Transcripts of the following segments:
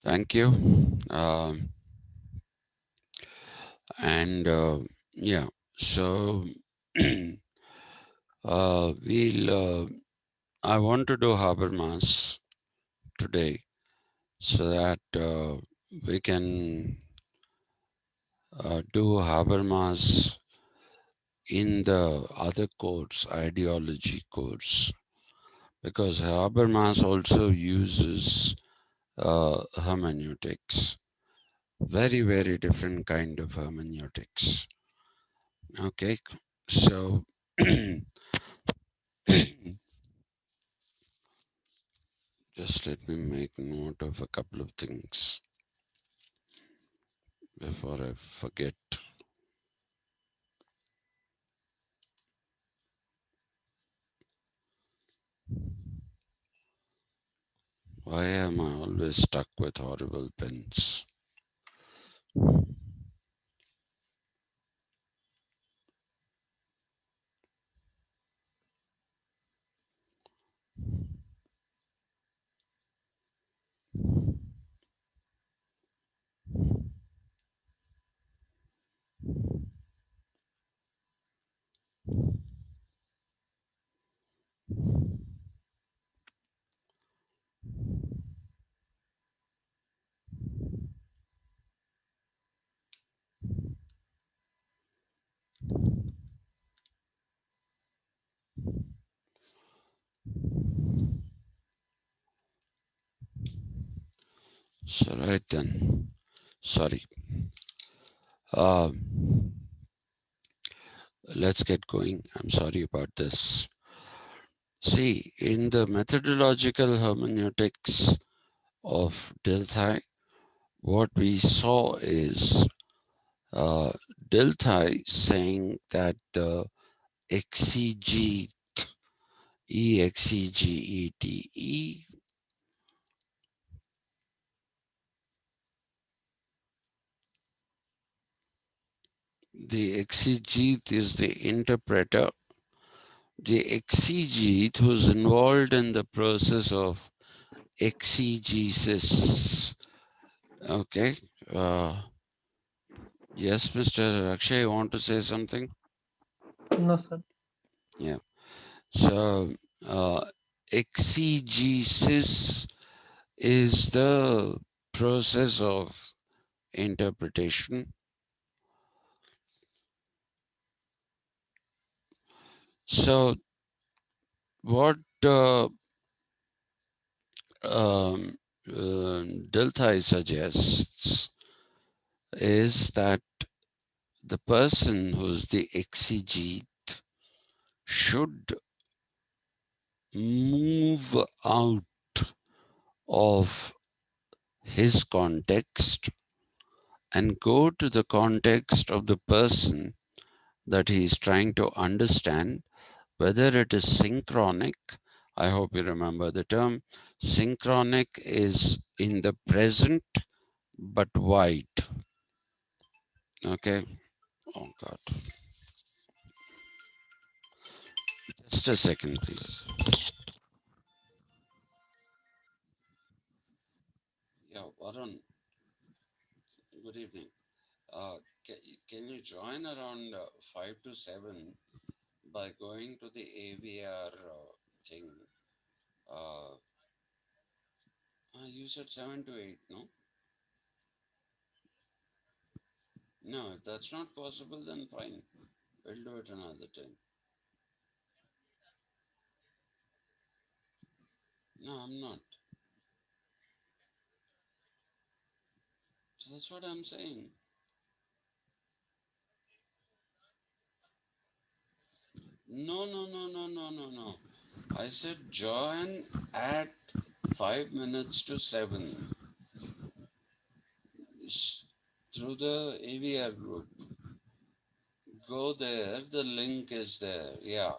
Thank you. And yeah, so we'll. I want to do Habermas today so that we can do Habermas in the other course, ideology course, because Habermas also uses hermeneutics, very, very different kind of hermeneutics. Okay, so just let me make note of a couple of things before I forget. Why am I always stuck with horrible pens? So right then, sorry. Um, let's get going. I'm sorry about this. See, in the methodological hermeneutics of Dilthey, what we saw is uh, Dilthey saying that the exegete, E-X-E-G-E-T-E, the exegete is the interpreter. The exegete who's involved in the process of exegesis. Okay. Yes, Mr. Akshay, you want to say something? No, sir. Yeah. So, exegesis is the process of interpretation. So, what um, Dilthey suggests is that the person who's the exegete should move out of his context and go to the context of the person that he is trying to understand, whether it is synchronic. I hope you remember the term. Synchronic is in the present but wide. Okay. Oh, God. Just a second, please. Yeah, Varun, good evening. Uh, can you join around 5 to 7 by going to the AVR thing? Uh, you said 7 to 8, no? No, if that's not possible, then fine. We'll do it another time. No, I'm not. So that's what I'm saying. No, no, no, no, no, no, no. I said join at 5 minutes to 7 through the AVR group. Go there, the link is there. Yeah.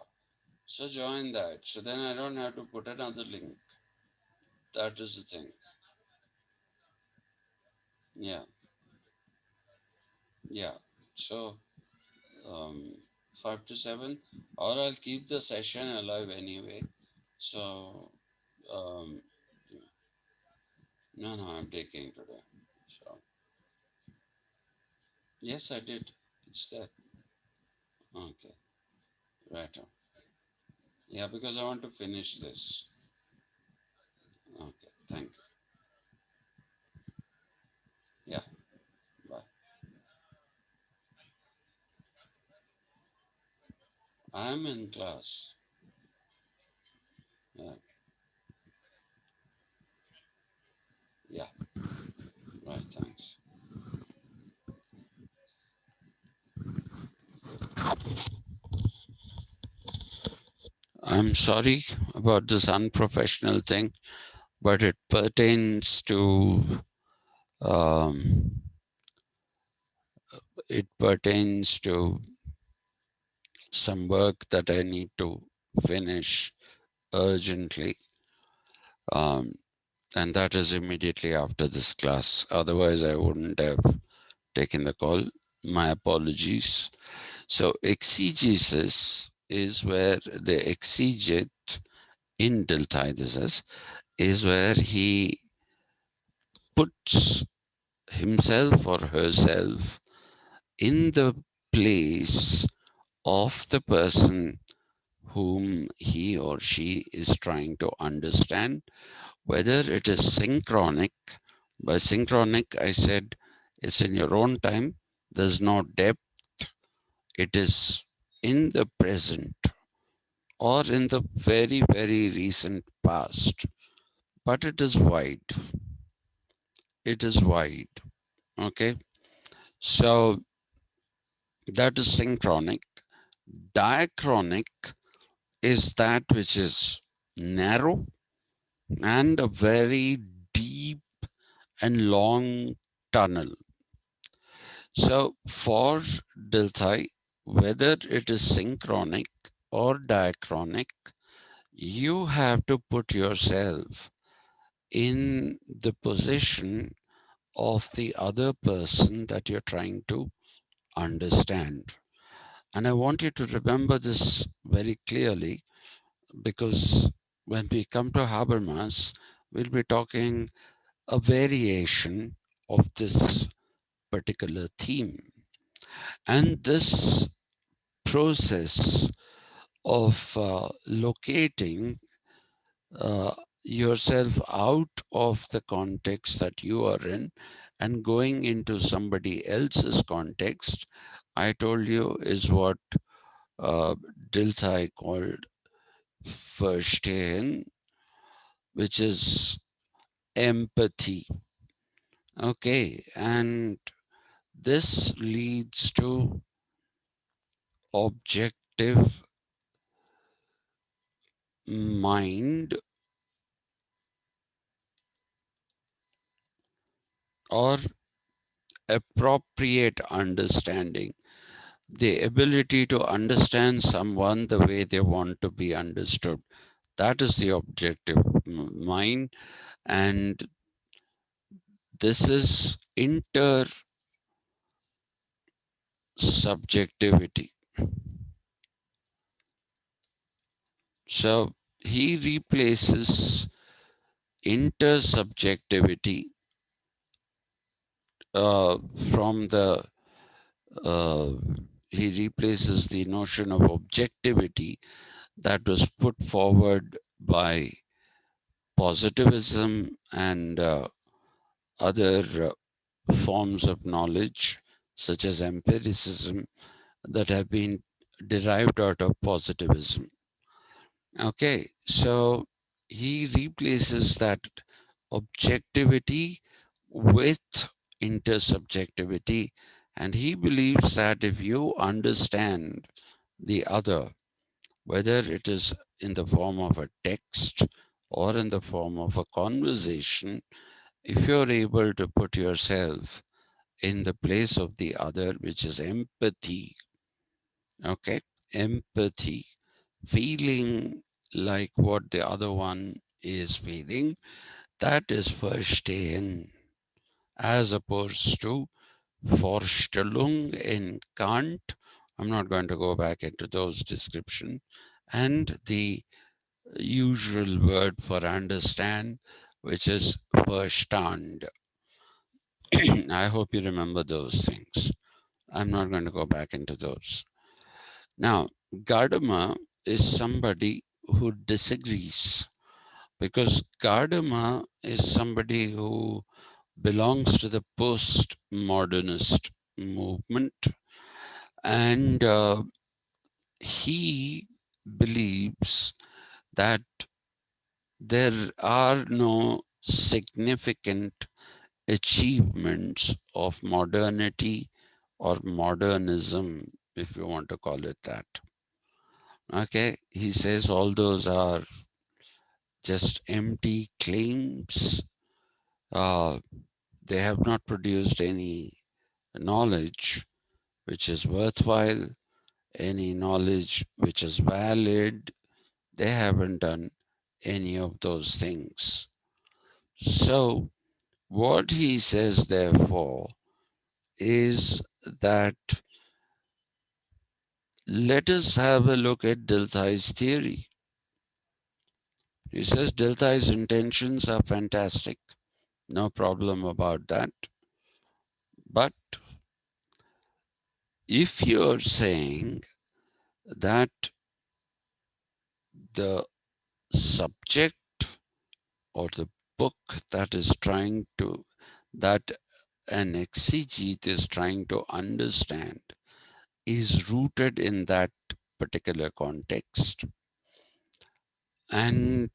So join that. So then I don't have to put another link. That is the thing. Yeah. Yeah. So um, 5 to 7, or I'll keep the session alive anyway. So, um, No, no, I'm taking today. So, yes, I did. It's there. Okay, right on. Yeah, because I want to finish this. Okay, thank you. Yeah, bye. I'm in class. Yeah, yeah, right, thanks. I'm sorry about this unprofessional thing, but um, it pertains to some work that I need to finish urgently, um, and that is immediately after this class. Otherwise, I wouldn't have taken the call. My apologies. So, exegesis is where the exegete in Deltides is where he puts himself or herself in the place of the person whom he or she is trying to understand, whether it is synchronic. By synchronic, I said it's in your own time, there's no depth, it is in the present or in the very, very recent past, but it is wide. It is wide. Okay. So that is synchronic. Diachronic is that which is narrow and a very deep and long tunnel. So for Dilthai, whether it is synchronic or diachronic, you have to put yourself in the position of the other person that you're trying to understand. And I want you to remember this very clearly, because when we come to Habermas, we'll be talking a variation of this particular theme. And this process of locating uh, yourself out of the context that you are in and going into somebody else's context, I told you, is what uh, Dilthey called Verstehen, which is empathy. Okay, and this leads to objective mind or appropriate understanding, the ability to understand someone the way they want to be understood. That is the objective mind, and this is intersubjectivity. So he replaces intersubjectivity uh, from the uh, he replaces the notion of objectivity that was put forward by positivism and other forms of knowledge, such as empiricism, that have been derived out of positivism. Okay, so he replaces that objectivity with intersubjectivity, and he believes that if you understand the other, whether it is in the form of a text or in the form of a conversation, if you're able to put yourself in the place of the other, which is empathy, okay, empathy, feeling like what the other one is feeling, that is Verstehen, as opposed to Vorstellung in Kant. I'm not going to go back into those descriptions. And the usual word for understand, which is Verstand. I hope you remember those things. I'm not going to go back into those. Now, Gadamer is somebody who disagrees because Gadamer is somebody who belongs to the postmodernist movement, and he believes that there are no significant achievements of modernity or modernism, if you want to call it that. Okay, he says all those are just empty claims. Uh, they have not produced any knowledge which is worthwhile, any knowledge which is valid. They haven't done any of those things. So, what he says, therefore, is that let us have a look at Dilthey's theory. He says Dilthey's intentions are fantastic, no problem about that. But if you're saying that the subject or the book that is trying to, that an exegete is trying to understand is rooted in that particular context, and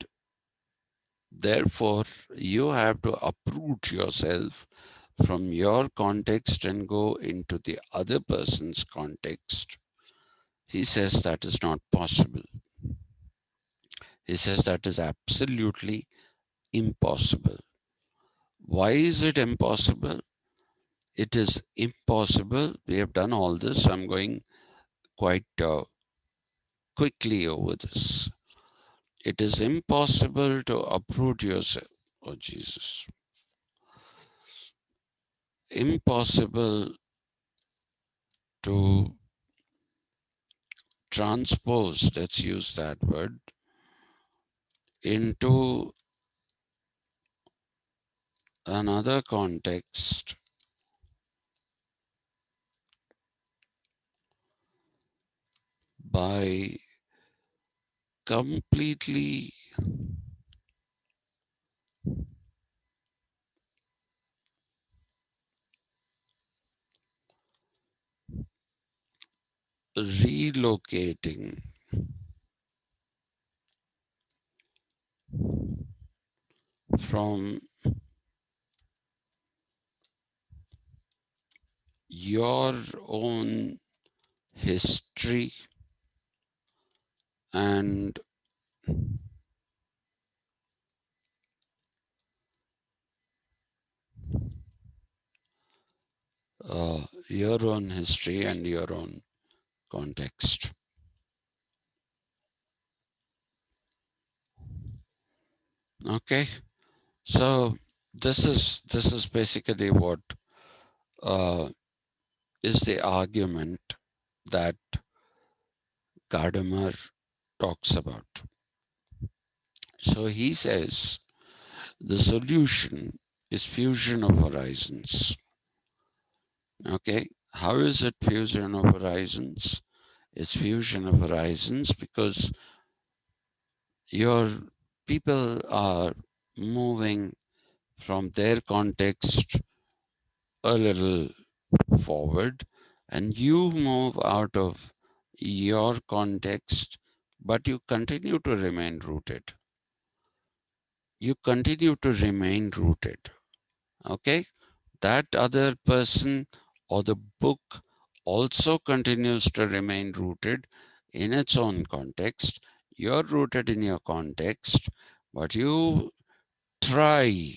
therefore you have to uproot yourself from your context and go into the other person's context. He says that is not possible. He says that is absolutely impossible. Why is it impossible? It is impossible. We have done all this. I'm going quite quickly over this. It is impossible to uproot yourself. Oh, Jesus. Impossible to transpose, let's use that word, into another context by completely relocating from your own history and your own history and your own context. Okay, so this is basically what uh, is the argument that Gadamer talks about. So he says the solution is fusion of horizons. Okay, how is it fusion of horizons? It's fusion of horizons because your people are moving from their context a little forward, and you move out of your context, but you continue to remain rooted. You continue to remain rooted. Okay, that other person or the book also continues to remain rooted in its own context. You're rooted in your context, but you try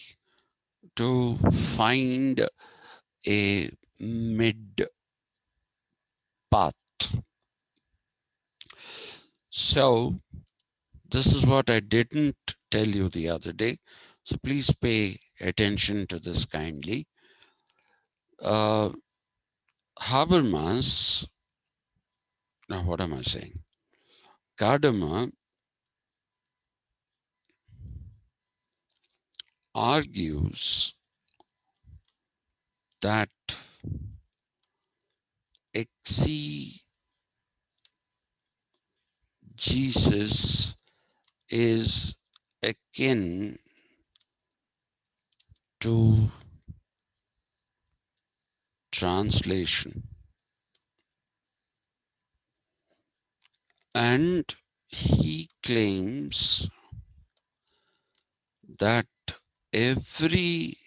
to find a mid path. So, this is what I didn't tell you the other day. So, please pay attention to this kindly. Uh, Habermas, now what am I saying? Gadamer argues that exegesis is akin to translation, and he claims that every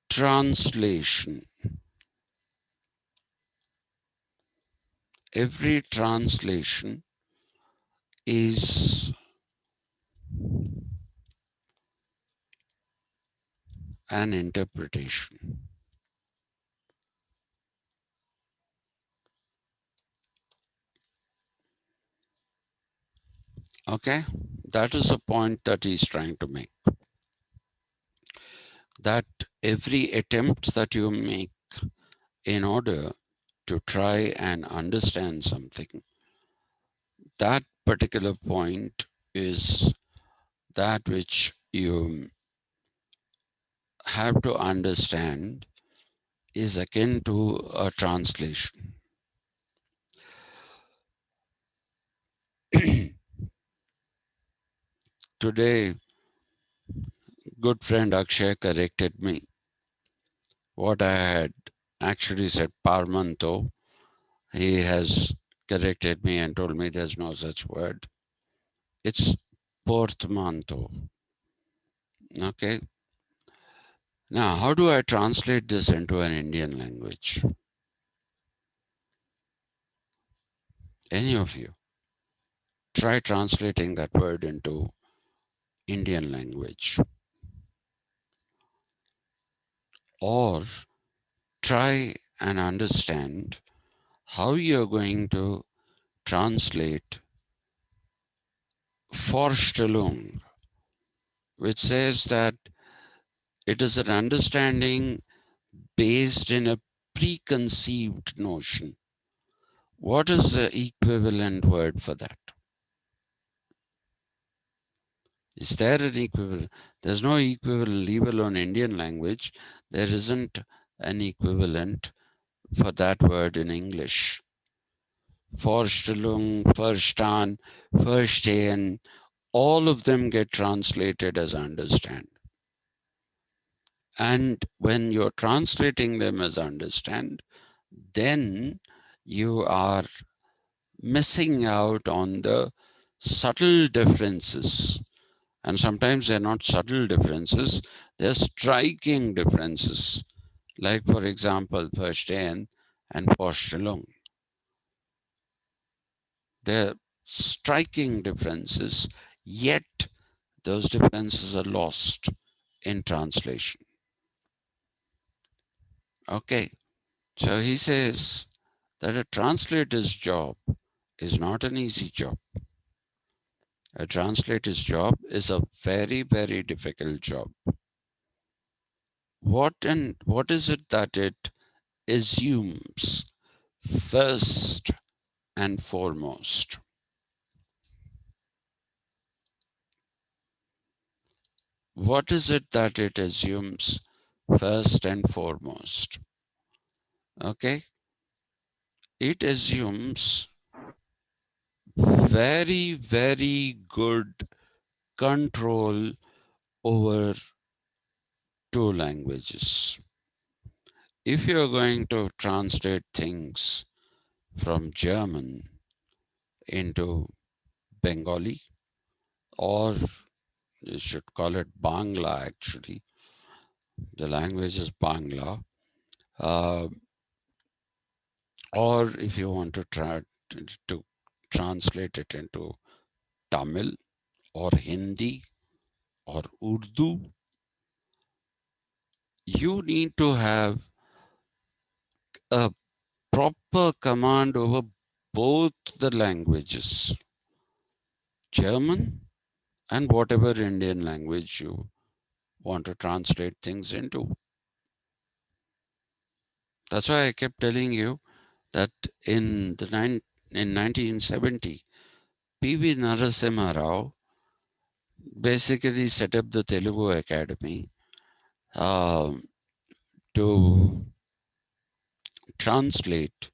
translation, every translation is an interpretation. Okay, that is the point that he's trying to make. That every attempt that you make in order to try and understand something, that particular point is that which you have to understand is akin to a translation. Today, good friend Akshay corrected me. What I had actually said Parmanto, he has corrected me and told me there's no such word. It's portmanteau. Okay. Now, how do I translate this into an Indian language? Any of you? Try translating that word into Indian language. Or try and understand how you're going to translate Vorstellung, which says that it is an understanding based in a preconceived notion. What is the equivalent word for that? Is there an equivalent? There's no equivalent, leave alone Indian language. There isn't an equivalent for that word in English. Vorstellung, Verstehen, Verstehen, all of them get translated as understand. And when you're translating them as understand, then you are missing out on the subtle differences. And sometimes they're not subtle differences, they're striking differences. Like, for example, Verstehen and Vorstellung. They're striking differences, yet those differences are lost in translation. Okay, so he says that a translator's job is not an easy job. A translator's job is a very, very difficult job. What is it that it assumes first and foremost? What is it that it assumes first and foremost? Okay, it assumes very, very good control over two languages. If you're going to translate things from German into Bengali, or you should call it Bangla actually, the language is Bangla, uh, or if you want to try to translate it into Tamil or Hindi or Urdu, you need to have a proper command over both the languages, German and whatever Indian language you want to translate things into. That's why I kept telling you that in 1970, P.V. Narasimha Rao basically set up the Telugu Academy um, to translate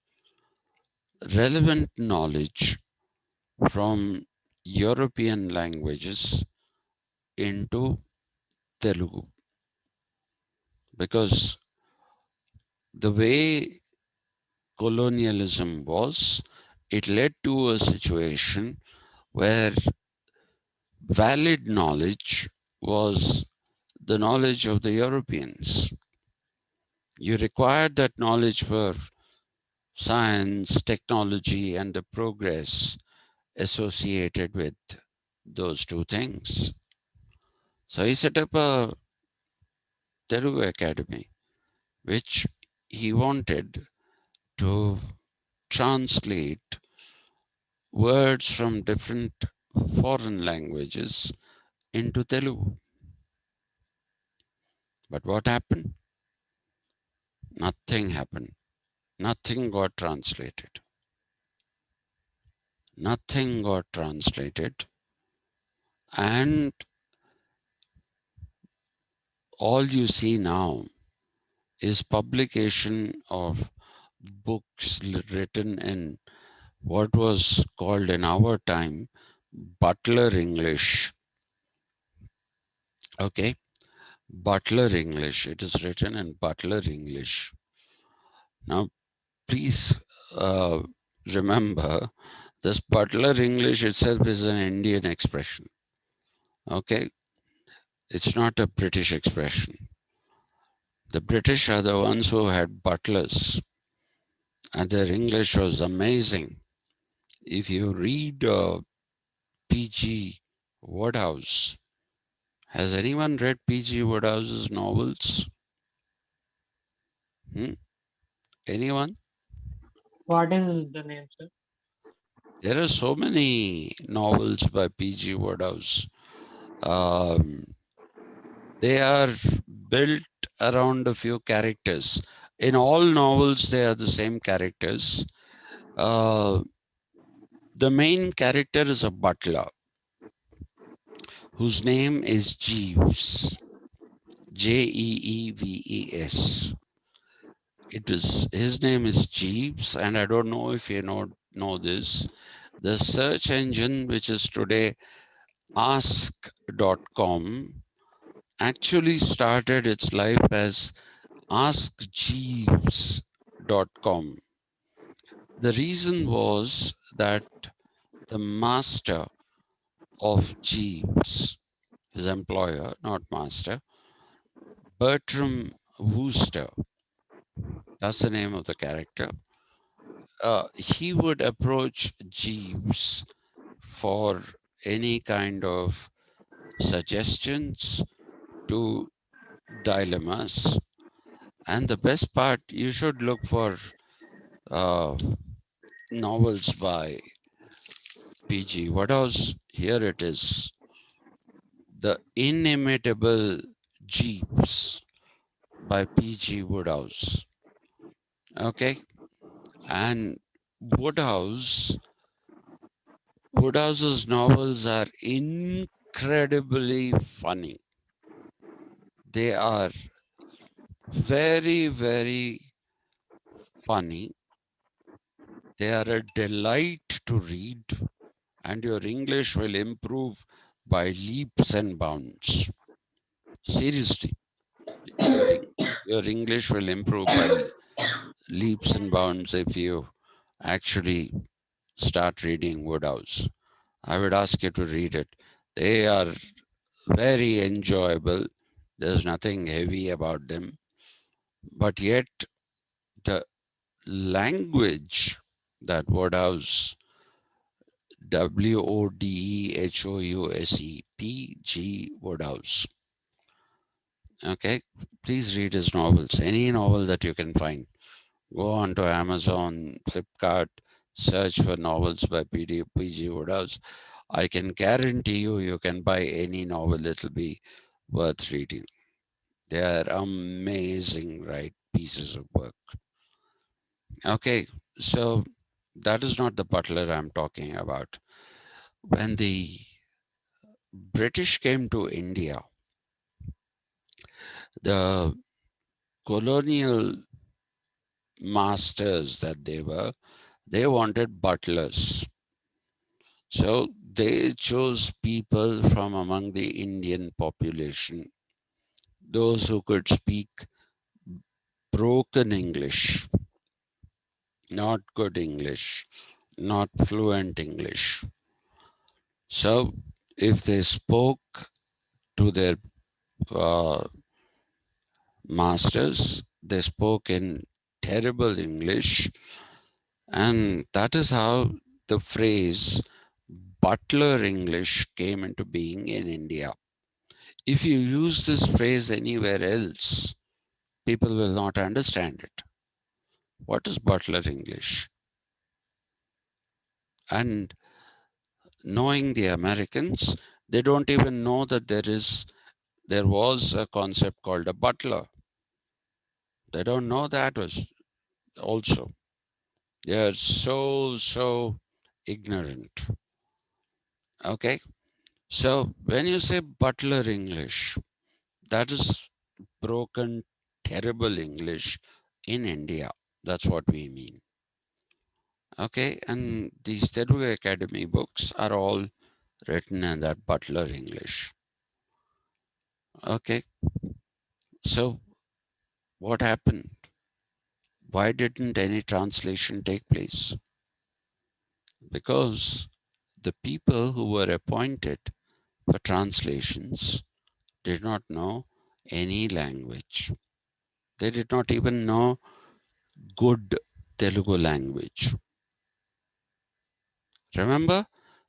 relevant knowledge from European languages into Telugu, because the way colonialism was, it led to a situation where valid knowledge was the knowledge of the Europeans. You required that knowledge for science, technology, and the progress associated with those two things. So he set up a Telugu Academy, which he wanted to translate words from different foreign languages into Telugu. But what happened? Nothing happened. Nothing got translated. Nothing got translated. And all you see now is publication of books written in what was called in our time Butler English. Okay, Butler English. It is written in Butler English. Now, please uh, remember, this Butler English itself is an Indian expression. Okay, it's not a British expression. The British are the ones who had butlers, and their English was amazing. If you read P.G. Wodehouse, has anyone read P.G. Wodehouse's novels? Hmm? Anyone? What is the name, sir? There are so many novels by P.G. Wodehouse. Um, they are built around a few characters. In all novels, they are the same characters. Uh, the main character is a butler whose name is Jeeves. Jeeves. It is his name is Jeeves, and I don't know if you know this. The search engine, which is today ask.com, actually started its life as askjeeves.com. The reason was that the master of Jeeves, his employer, not master, Bertram Wooster, that's the name of the character, he would approach Jeeves for any kind of suggestions to dilemmas. And the best part, you should look for uh, novels by P.G. Wodehouse. Here it is, The Inimitable Jeeves by P.G. Wodehouse. Okay, and Woodhouse, Woodhouse's novels are incredibly funny. They are very, very funny. They are a delight to read, and your English will improve by leaps and bounds. Seriously, your, your English will improve by leaps and bounds if you actually start reading Woodhouse. I would ask you to read it. They are very enjoyable. There's nothing heavy about them, but yet the language that Wodehouse, Wodehouse, P.G. Wodehouse. Okay, please read his novels. Any novel that you can find. Go on to Amazon, Flipkart, search for novels by P.G. Wodehouse. I can guarantee you, you can buy any novel. It'll be worth reading. They are amazing, right? Pieces of work. Okay, so that is not the butler I'm talking about. When the British came to India, the colonial masters that they wanted butlers. So they chose people from among the Indian population, those who could speak broken English, not good English, not fluent English. So if they spoke to their uh, masters, they spoke in terrible English, and that is how the phrase butler English came into being in India. If you use this phrase anywhere else, people will not understand it. What is butler English? And knowing the Americans, they don't even know that there was a concept called a butler. They don't know that was also. They are so ignorant. Okay. So when you say butler English, that is broken, terrible English in India. That's what we mean. Okay. And these Telugu Academy books are all written in that butler English. Okay. So what happened? Why didn't any translation take place? Because the people who were appointed for translations did not know any language. They did not even know good Telugu language. Remember,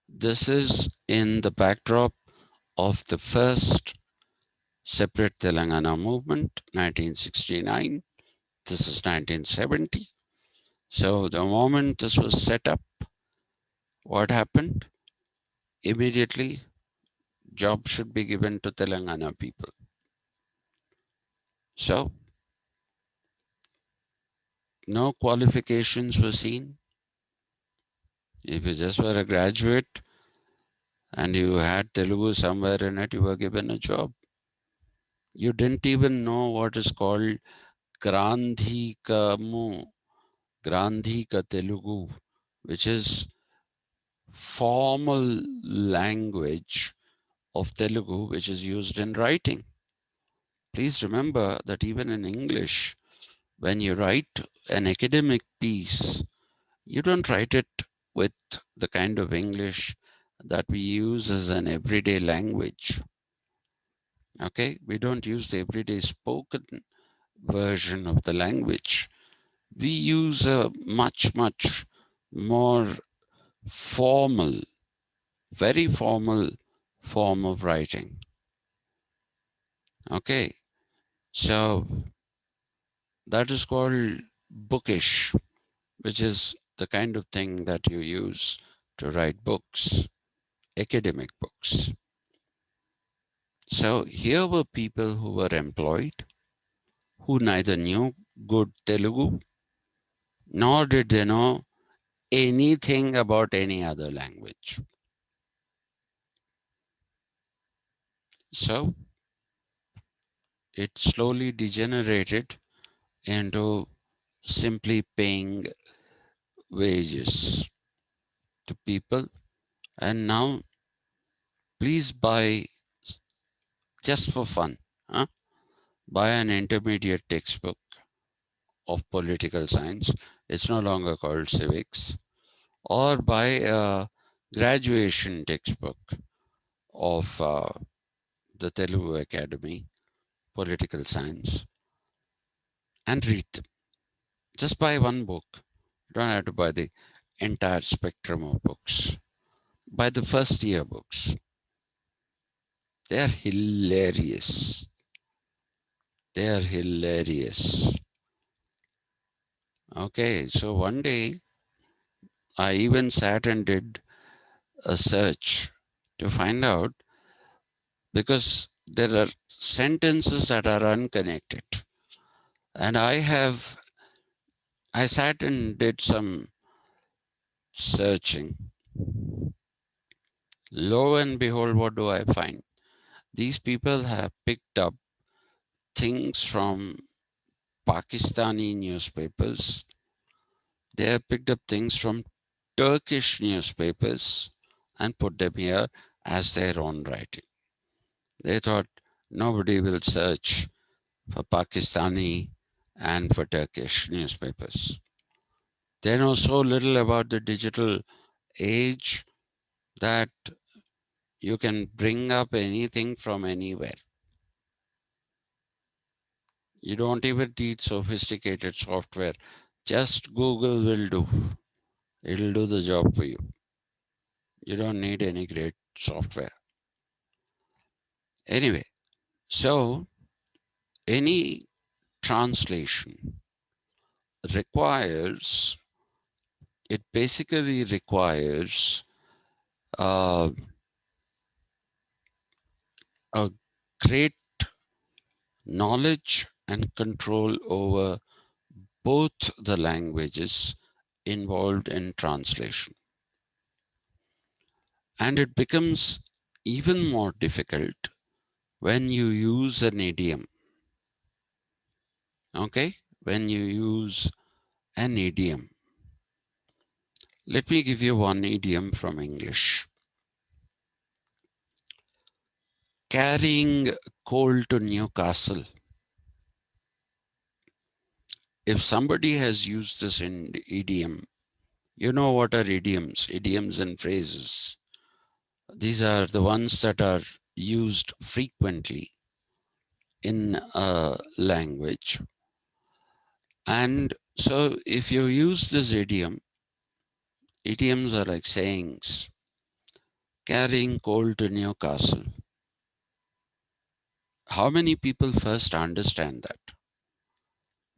this is in the backdrop of the first separate Telangana movement, 1969. This is 1970. So the moment this was set up, what happened? Immediately, jobs should be given to Telangana people. So no qualifications were seen. If you just were a graduate and you had Telugu somewhere in it, you were given a job. You didn't even know what is called Grandhikamu, Grandhika Telugu, which is formal language of Telugu, which is used in writing. Please remember that even in English, when you write an academic piece, you don't write it with the kind of English that we use as an everyday language. Okay, we don't use the everyday spoken version of the language. We use a much more formal, very formal form of writing. Okay, so that is called bookish, which is the kind of thing that you use to write books, academic books. So here were people who were employed who neither knew good Telugu nor did they know anything about any other language. So it slowly degenerated into simply paying wages to people. And now, please buy, just for fun, huh? Buy an intermediate textbook of political science. It's no longer called civics. Or buy a graduation textbook of the Telugu Academy, political science, and read them. Just buy one book. You don't have to buy the entire spectrum of books. Buy the first year books. They are hilarious. They are hilarious. Okay, so one day I even sat and did a search to find out, because there are sentences that are unconnected. And I sat and did some searching, Lo and behold, what do I find? These people have picked up things from Pakistani newspapers. They have picked up things from Turkish newspapers and put them here as their own writing. They thought nobody will search for Pakistani and for Turkish newspapers. They know so little about the digital age that you can bring up anything from anywhere. You don't even need sophisticated software. Just Google will do. It'll do the job for you. You don't need any great software. Anyway, so any translation requires, it basically requires uh, a great knowledge and control over both the languages involved in translation. And it becomes even more difficult when you use an idiom. Okay? When you use an idiom. Let me give you one idiom from English. Carrying coal to Newcastle. If somebody has used this in idiom, you know what are idioms? Idioms and phrases. These are the ones that are used frequently in a language. And so if you use this idiom, idioms are like sayings. Carrying coal to Newcastle. How many people first understand that?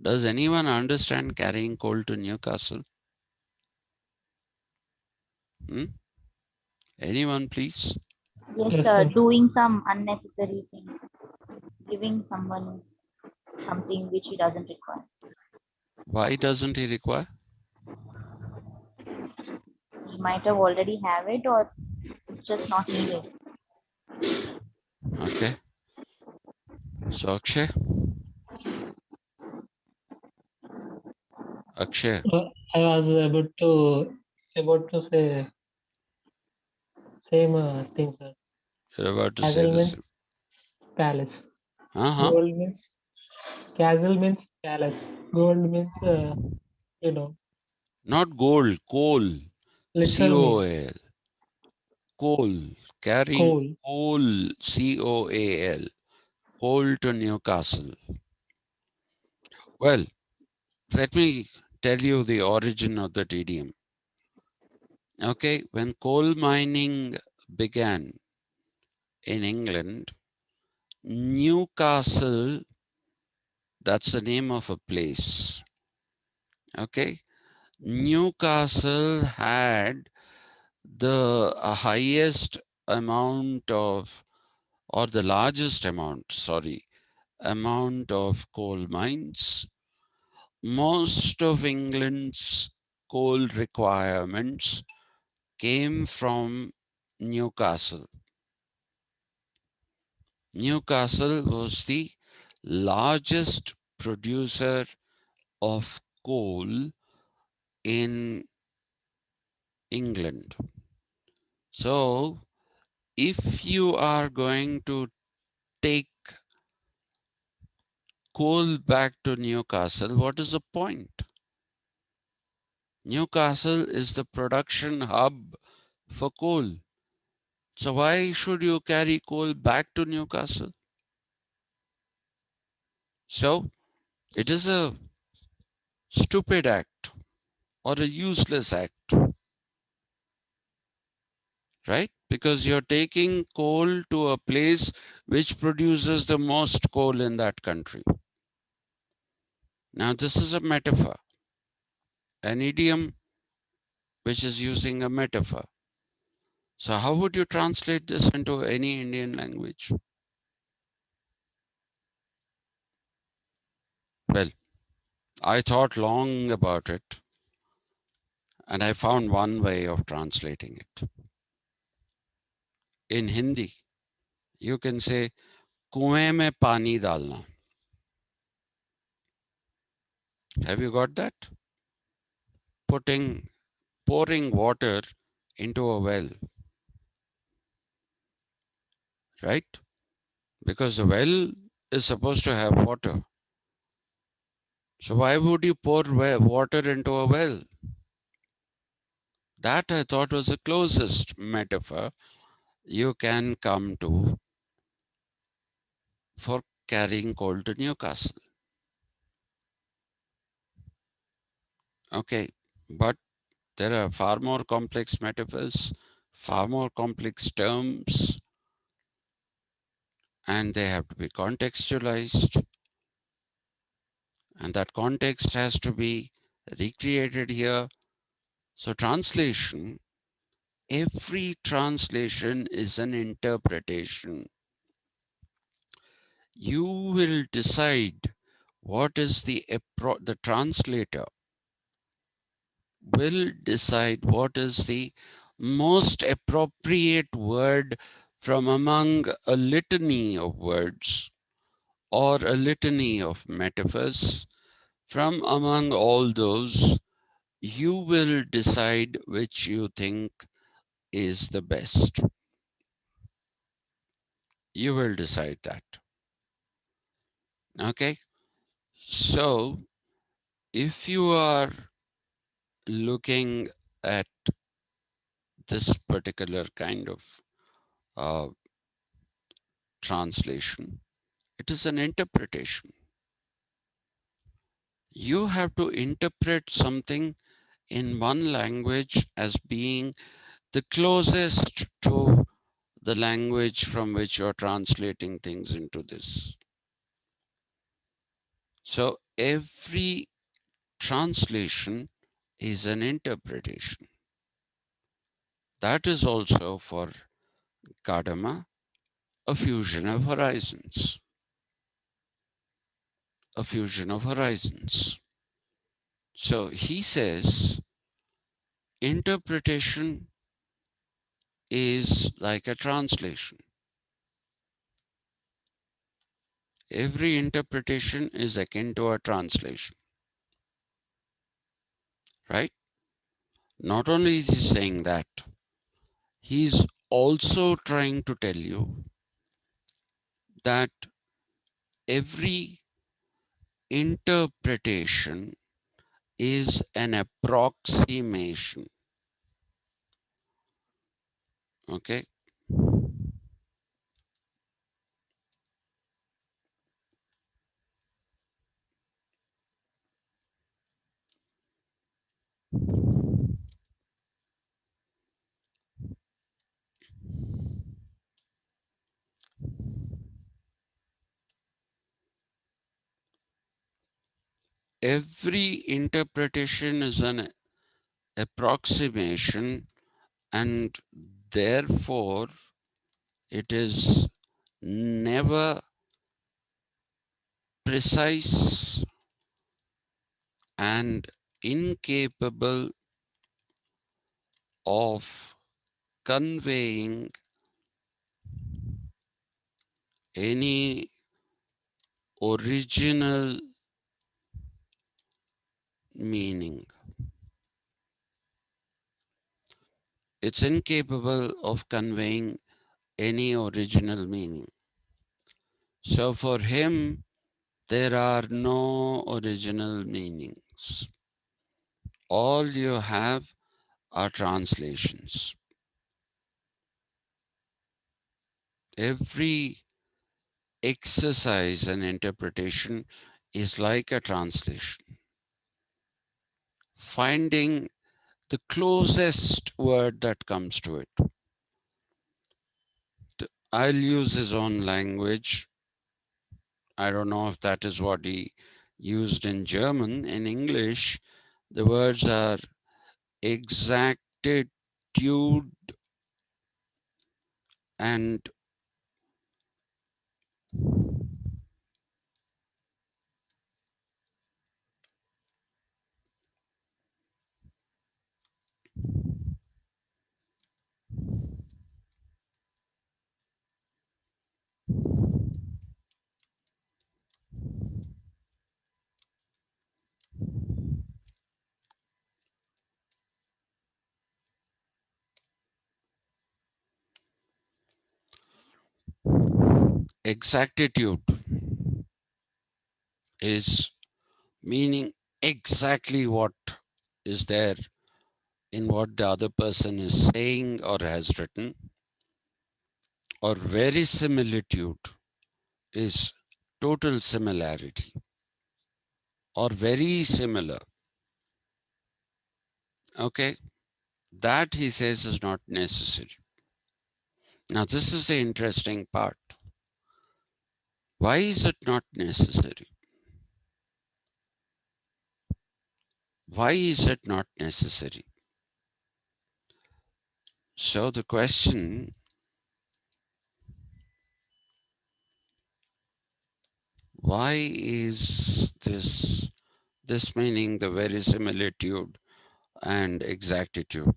Does anyone understand carrying coal to Newcastle? Hmm? Anyone, please? Yes, Yes, sir. doing some unnecessary things, giving someone something which he doesn't require. Why doesn't he require? He might have already have it, or it's just not needed. Okay. So Akshay, Akshay, I was about to say same thing, sir. you're about to say Castle the means same. palace. Uh-huh. Gold means castle means palace. Gold means you know Not gold, coal. literal meaning. C-O-A-L. Coal. Carrying Coal. coal. C-O-A-L. Coal to Newcastle. Well, let me tell you the origin of that idiom. Okay, when coal mining began in England, Newcastle, that's the name of a place. Okay, Newcastle had the highest amount of, or the largest amount, sorry, amount of coal mines. Most of England's coal requirements came from Newcastle. Newcastle was the largest producer of coal in England. So, if you are going to take coal back to Newcastle, what is the point? Newcastle is the production hub for coal. So, why should you carry coal back to Newcastle? So, it is a stupid act or a useless act, right? Because you're taking coal to a place which produces the most coal in that country. Now, this is a metaphor, an idiom which is using a metaphor. So, how would you translate this into any Indian language? Well, I thought long about it and I found one way of translating it. in Hindi, you can say, कुएं में पानी डालना. Have you got that? Pouring water into a well, right? Because the well is supposed to have water. So why would you pour water into a well? That I thought was the closest metaphor you can come to for carrying coal to Newcastle. Okay, but there are far more complex metaphors, far more complex terms, and they have to be contextualized. And that context has to be recreated here. So translation, every translation is an interpretation. You will decide what is the translator will decide what is the most appropriate word from among a litany of words or a litany of metaphors. From among all those, you will decide which you think is the best. You will decide that. Okay? So, if you are looking at this particular kind of uh, translation, it is an interpretation. You have to interpret something in one language as being the closest to the language from which you're translating things into this. So every translation is an interpretation. That is also for Gadamer a fusion of horizons. A fusion of horizons. So he says interpretation is like a translation. Every interpretation is akin to a translation, right? Not only is he saying that, he's also trying to tell you that every interpretation is an approximation. Okay. Every interpretation is an approximation, and therefore it is never precise and incapable of conveying any original meaning. It's incapable of conveying any original meaning. So for him, there are no original meanings. All you have are translations. Every exercise and interpretation is like a translation. Finding the closest word that comes to it. I'll use his own language. I don't know if that is what he used in German. In English, the words are exactitude and exactitude is meaning exactly what is there in what the other person is saying or has written, or verisimilitude is total similarity or very similar. Okay, that he says is not necessary. Now, this is the interesting part. Why is it not necessary? Why is it not necessary? So the question, why is this meaning the verisimilitude and exactitude?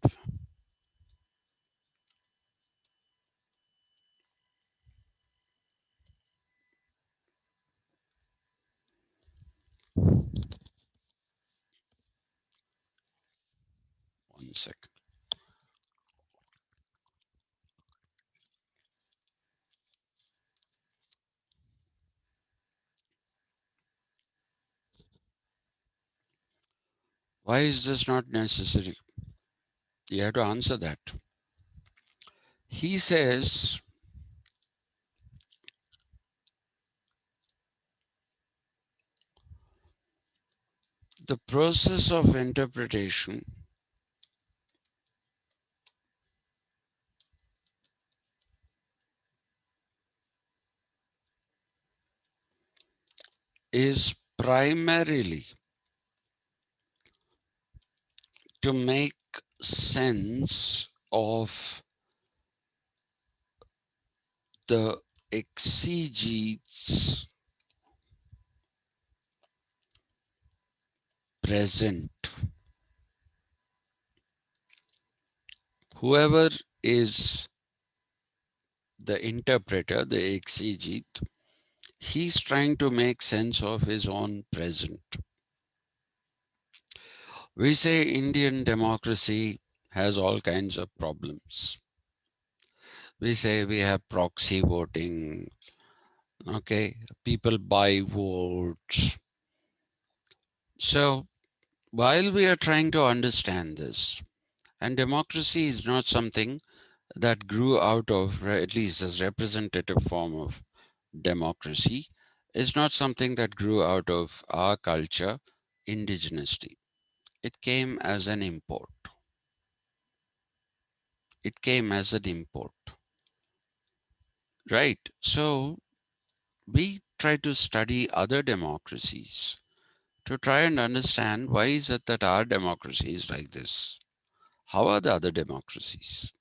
One second. Why is this not necessary? You have to answer that. He says, the process of interpretation is primarily to make sense of the exegetes present. Whoever is the interpreter, the exegete, he's trying to make sense of his own present. We say Indian democracy has all kinds of problems. We say we have proxy voting, okay, people buy votes. So while we are trying to understand this, and democracy is not something that grew out of, at least as representative form of democracy, is not something that grew out of our culture indigenously. It came as an import. It came as an import, right? So we try to study other democracies to try and understand why is it that our democracy is like this? How are the other democracies?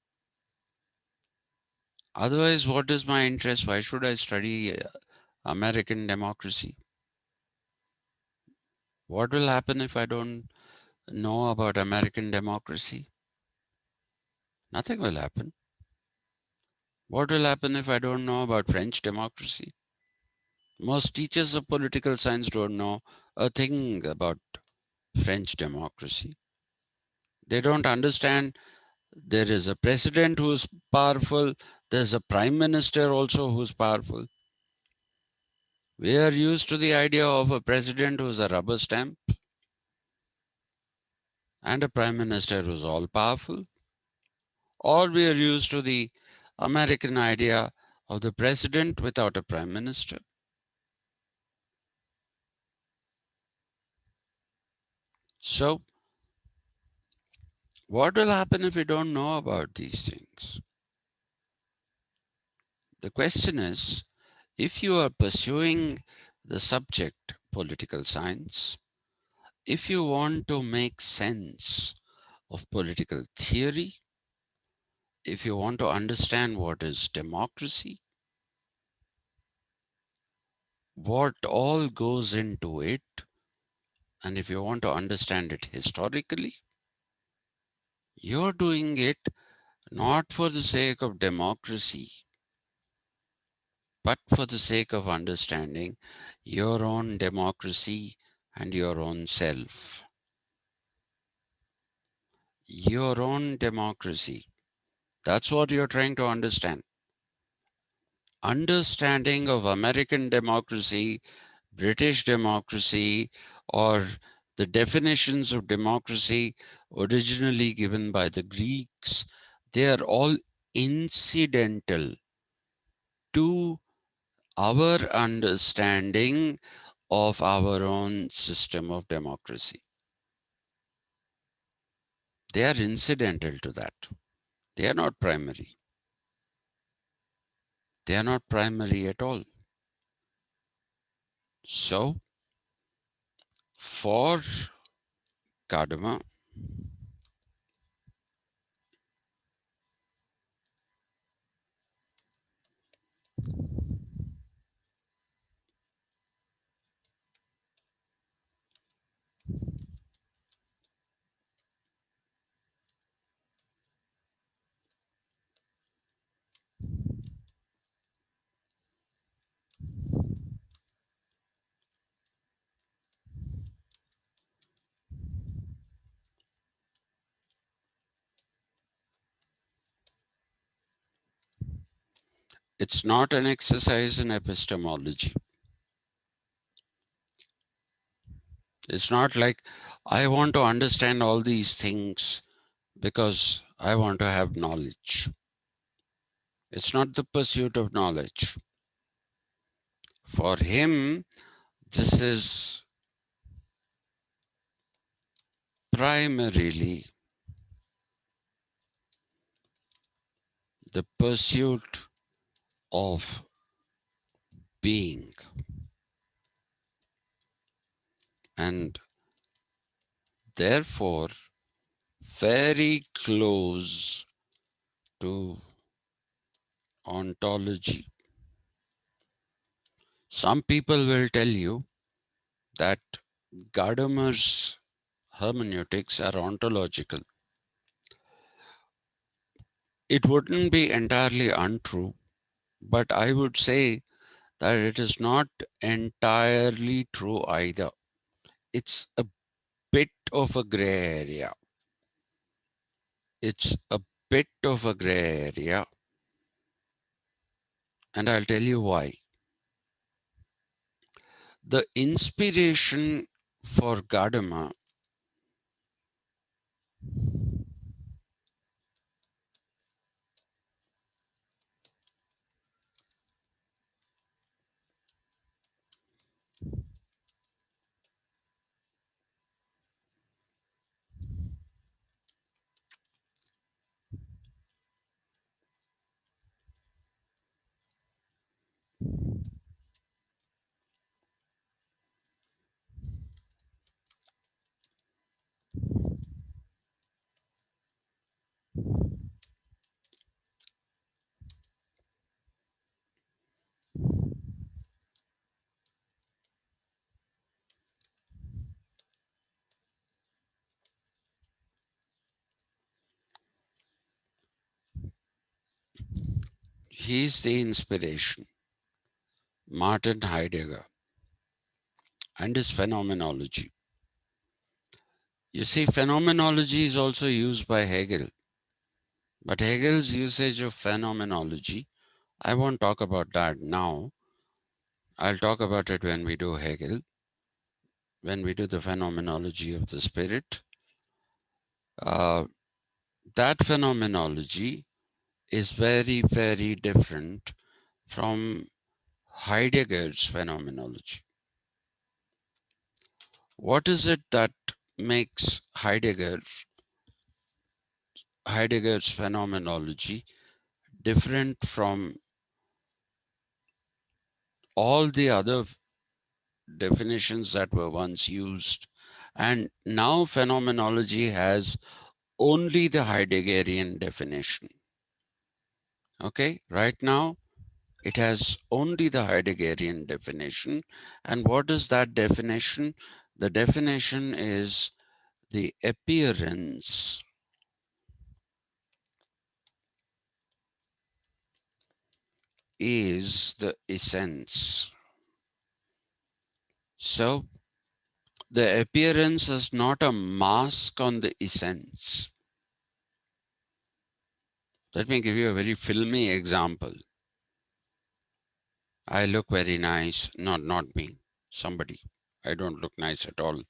Otherwise, what is my interest? Why should I study American democracy? What will happen if I don't know about American democracy? Nothing will happen. What will happen if I don't know about French democracy? Most teachers of political science don't know a thing about French democracy. They don't understand there is a president who's powerful, there's a prime minister also who's powerful. We are used to the idea of a president who's a rubber stamp and a prime minister who's all powerful. Or we are used to the American idea of the president without a prime minister. So, what will happen if we don't know about these things? The question is, if you are pursuing the subject political science, if you want to make sense of political theory, if you want to understand what is democracy, what all goes into it, and if you want to understand it historically, you're doing it not for the sake of democracy, but for the sake of understanding your own democracy and your own self. Your own democracy. That's what you're trying to understand. understanding of American democracy, British democracy, or the definitions of democracy originally given by the Greeks, they are all incidental to our understanding of our own system of democracy. They are incidental to that. They are not primary. They are not primary at all. So, for Gadamer, it's not an exercise in epistemology. It's not like I want to understand all these things because I want to have knowledge. It's not the pursuit of knowledge. For him, this is primarily the pursuit of being, and therefore very close to ontology. Some people will tell you that Gadamer's hermeneutics are ontological. It wouldn't be entirely untrue, but I would say that it is not entirely true either. It's a bit of a gray area. It's a bit of a gray area, and I'll tell you why. The inspiration for Gadamer he's the inspiration, Martin Heidegger, and his phenomenology. You see, phenomenology is also used by Hegel, but Hegel's usage of phenomenology, I won't talk about that now. I'll talk about it when we do Hegel, when we do the phenomenology of the spirit. That phenomenology is very, very different from Heidegger's phenomenology. What is it that makes Heidegger's phenomenology different from all the other definitions that were once used? And now phenomenology has only the Heideggerian definition. Okay, right now it has only the Heideggerian definition. And what is that definition? The definition is the appearance is the essence. So the appearance is not a mask on the essence. Let me give you a very filmy example. I look very nice. Not me. Somebody. I don't look nice at all.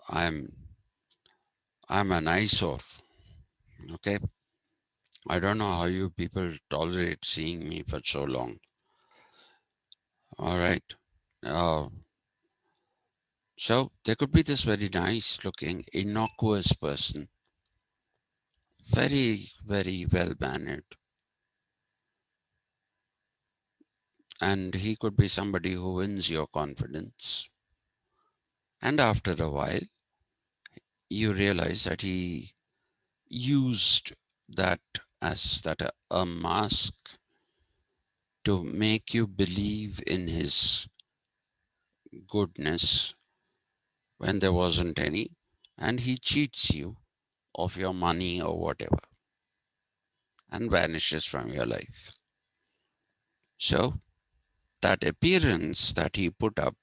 I'm an eyesore. Okay. I don't know how you people tolerate seeing me for so long. All right. Uh, so there could be this very nice looking, innocuous person, very, very well mannered. And he could be somebody who wins your confidence. And after a while, you realize that he used that as a mask to make you believe in his goodness when there wasn't any, and he cheats you of your money or whatever and vanishes from your life. So that appearance that he put up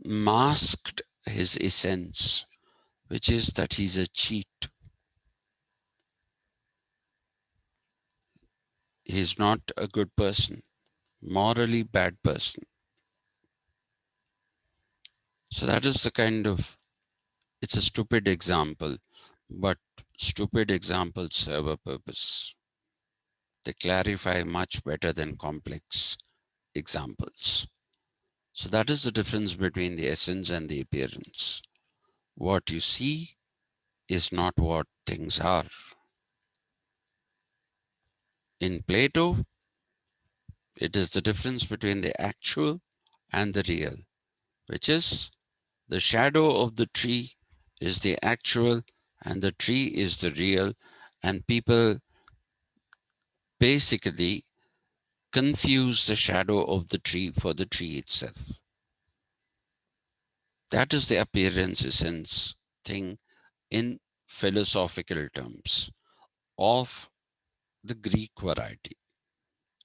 masked his essence, which is that he's a cheat. He's not a good person, morally bad person. So that is the kind of, it's a stupid example, but stupid examples serve a purpose. They clarify much better than complex examples. So that is the difference between the essence and the appearance. What you see is not what things are. In Plato, it is the difference between the actual and the real, which is the shadow of the tree is the actual and the tree is the real, and people basically confuse the shadow of the tree for the tree itself. That is the appearance essence thing in philosophical terms of the Greek variety.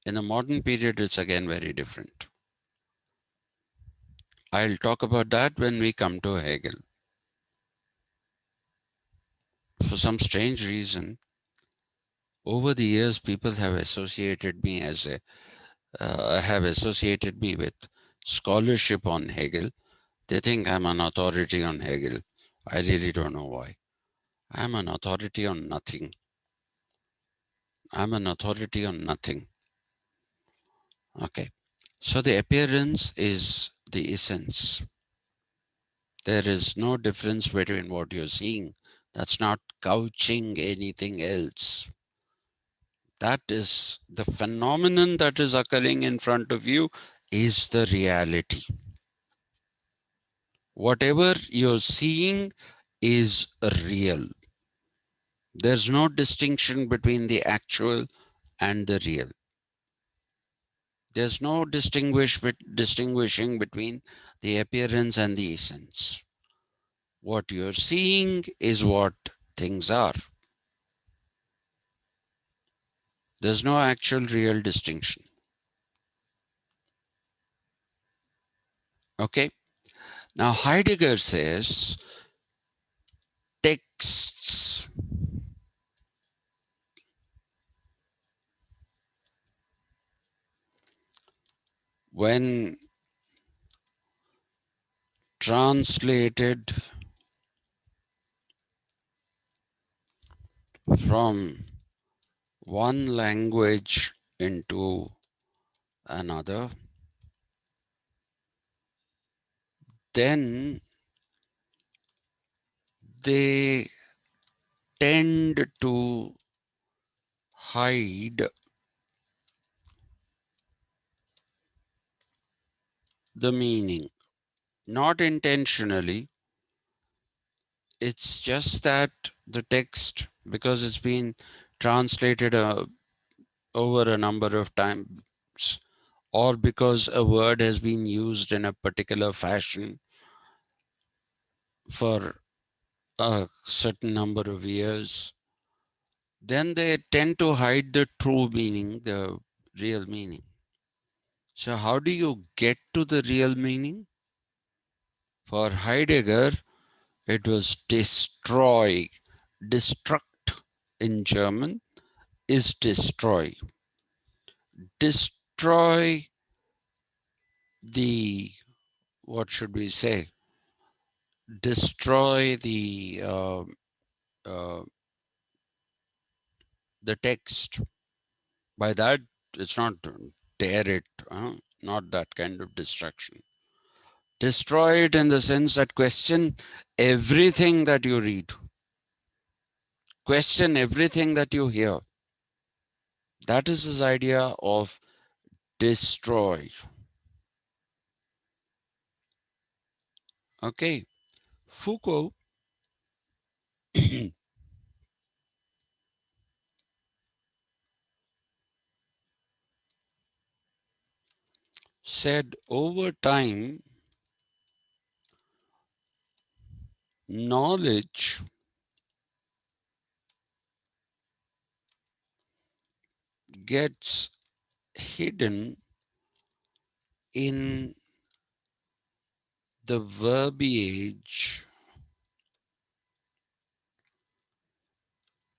In the modern period, it's again very different. I'll talk about that when we come to Hegel. For some strange reason, over the years, people have associated me with scholarship on Hegel. They think I'm an authority on Hegel. I really don't know why. I'm an authority on nothing. I'm an authority on nothing. Okay. So the appearance is the essence. There is no difference between what you're seeing. That's not couching anything else. That is the phenomenon that is occurring in front of you is the reality. Whatever you're seeing is real. There's no distinction between the actual and the real. There's no distinguishing between the appearance and the essence. What you're seeing is what things are. There's no actual real distinction. Okay. Now Heidegger says texts when translated from one language into another, then they tend to hide the meaning. Not intentionally, it's just that the text, because it's been translated over a number of times, or because a word has been used in a particular fashion for a certain number of years, then they tend to hide the true meaning, the real meaning. So how do you get to the real meaning? For Heidegger, it was destroy. Destrukt in German is destroy. Destroy the, what should we say, destroy uh, the text. By that, it's not tear it, not that kind of destruction. Destroy it in the sense that question everything that you read, question everything that you hear. That is his idea of destroy. Okay, Foucault said over time, knowledge gets hidden in the verbiage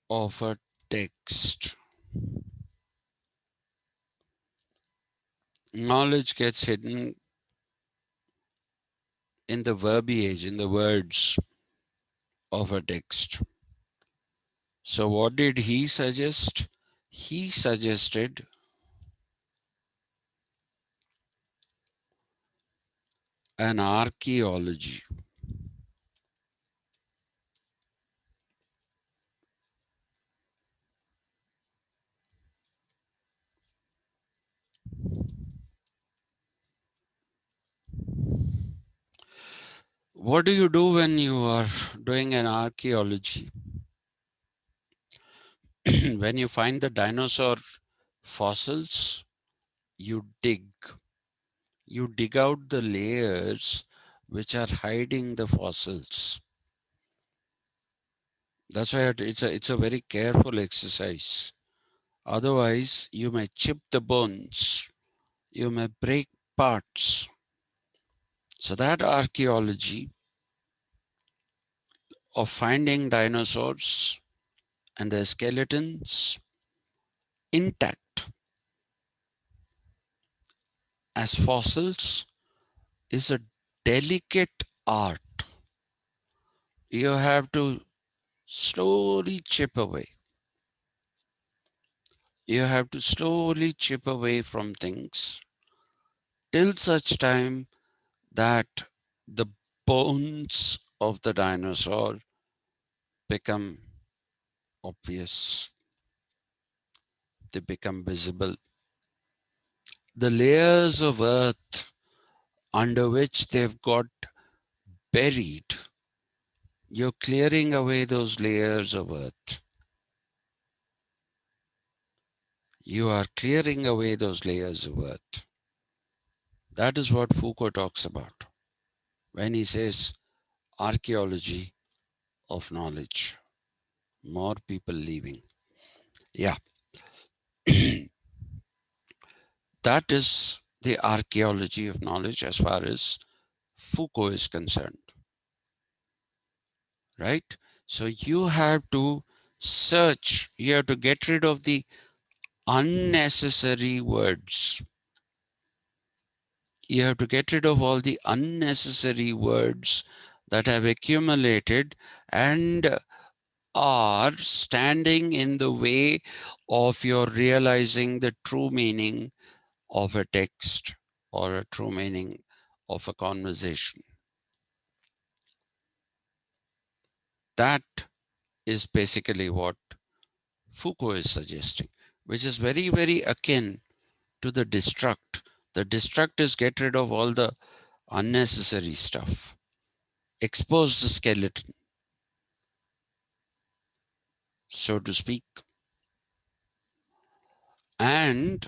of a text. Knowledge gets hidden in the verbiage, in the words of a text. So, what did he suggest? He suggested an archaeology. What do you do when you are doing an archaeology? When you find the dinosaur fossils, you dig. You dig out the layers which are hiding the fossils. That's why it's a very careful exercise. Otherwise, you may chip the bones, you may break parts. So that archaeology of finding dinosaurs and their skeletons intact as fossils is a delicate art. You have to slowly chip away. You have to slowly chip away from things till such time that the bones of the dinosaur become obvious, they become visible. The layers of earth under which they've got buried, you're clearing away those layers of earth. You are clearing away those layers of earth. That is what Foucault talks about when he says archaeology of knowledge. More people leaving. Yeah, that is the archaeology of knowledge as far as Foucault is concerned, right? So you have to search, you have to get rid of the unnecessary words. You have to get rid of all the unnecessary words that have accumulated and are standing in the way of your realizing the true meaning of a text or a true meaning of a conversation. That is basically what Foucault is suggesting, which is very, very akin to the destruct. The destruct is get rid of all the unnecessary stuff, expose the skeleton, so to speak. And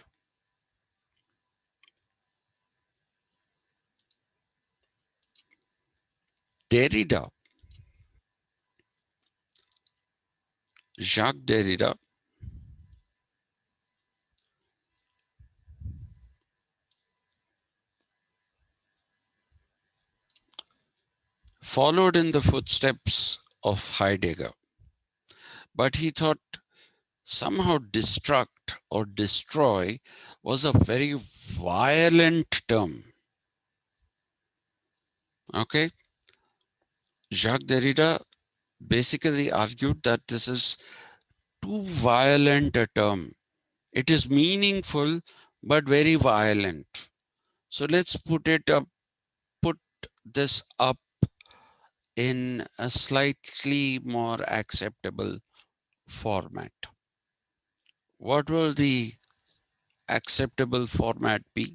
Derrida, Jacques Derrida, followed in the footsteps of Heidegger, but he thought somehow destruct or destroy was a very violent term. Okay, Jacques Derrida basically argued that this is too violent a term. It is meaningful but very violent. So let's put this up in a slightly more acceptable format. What will the acceptable format be?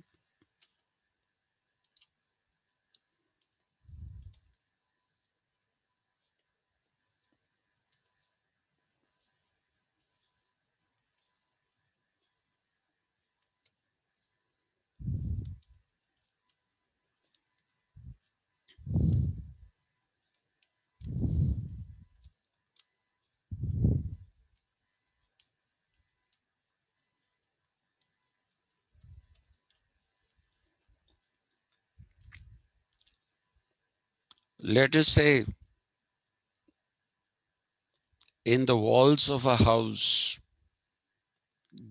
Let us say in the walls of a house,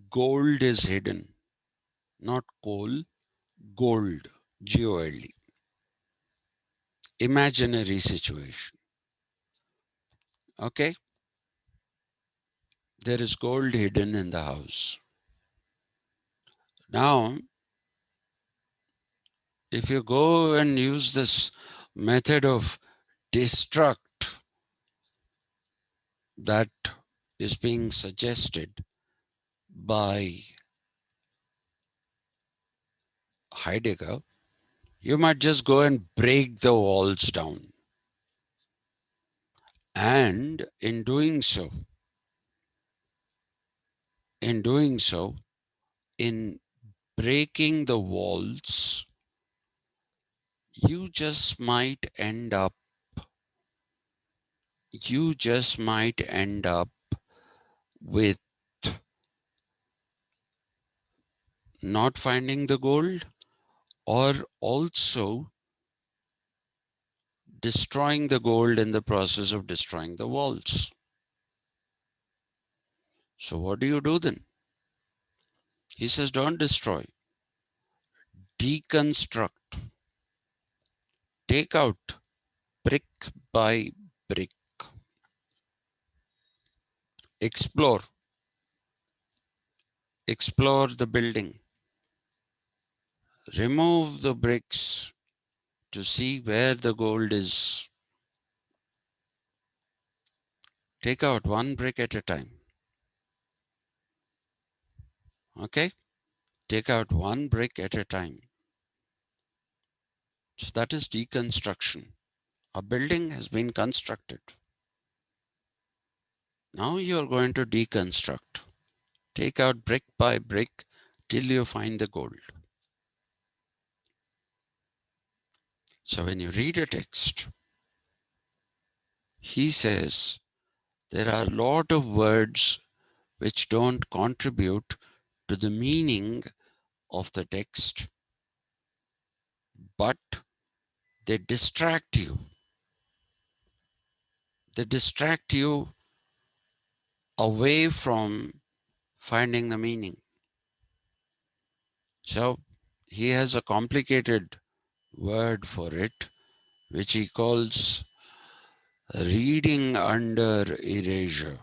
gold is hidden, not coal, gold, G-O-L-D. Imaginary situation. Okay, there is gold hidden in the house. Now, if you go and use this method of destruct that is being suggested by Heidegger, you might just go and break the walls down. And in breaking the walls, you just might end up with not finding the gold, or also destroying the gold in the process of destroying the walls. So what do you do then? He says, don't destroy, deconstruct, take out brick by brick, explore the building, remove the bricks to see where the gold is. Take out one brick at a time. Okay? Take out one brick at a time. So that is deconstruction. A building has been constructed. Now you're going to deconstruct. Take out brick by brick till you find the gold. So when you read a text, he says there are a lot of words which don't contribute to the meaning of the text, but they distract you. They distract you away from finding the meaning. So he has a complicated word for it, which he calls reading under erasure.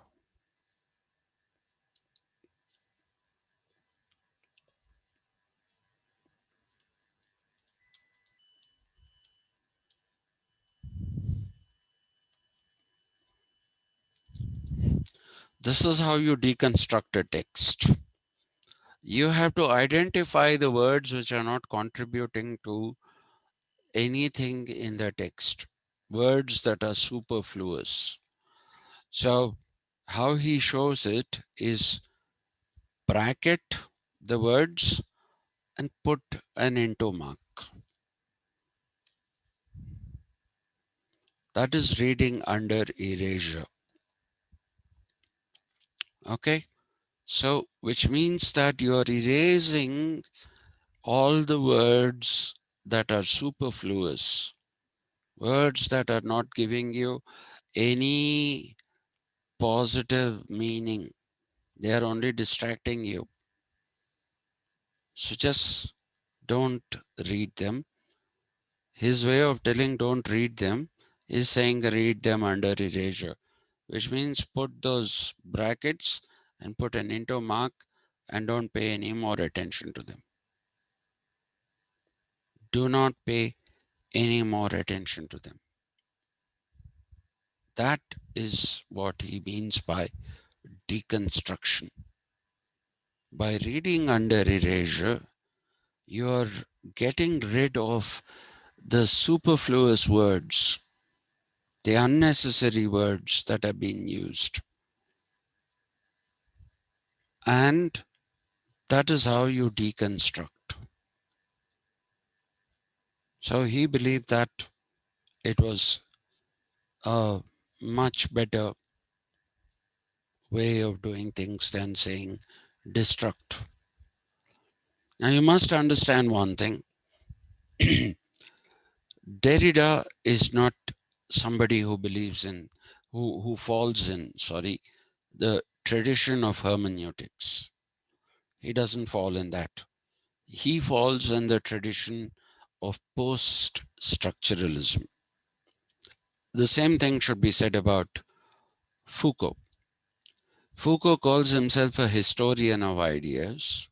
This is how you deconstruct a text. You have to identify the words which are not contributing to anything in the text, words that are superfluous. So how he shows it is bracket the words and put an into mark. That is reading under erasure. Okay, so which means that you are erasing all the words that are superfluous, words that are not giving you any positive meaning. They are only distracting you. So just don't read them. His way of telling don't read them is saying read them under erasure, which means put those brackets and put an into mark and don't pay any more attention to them. Do not pay any more attention to them. That is what he means by deconstruction. By reading under erasure, you are getting rid of the superfluous words, the unnecessary words that have been used. And that is how you deconstruct. So he believed that it was a much better way of doing things than saying destruct. Now you must understand one thing. Derrida is not somebody who believes in, who falls in, the tradition of hermeneutics. He doesn't fall in that. He falls in the tradition of post-structuralism. The same thing should be said about Foucault. Foucault calls himself a historian of ideas,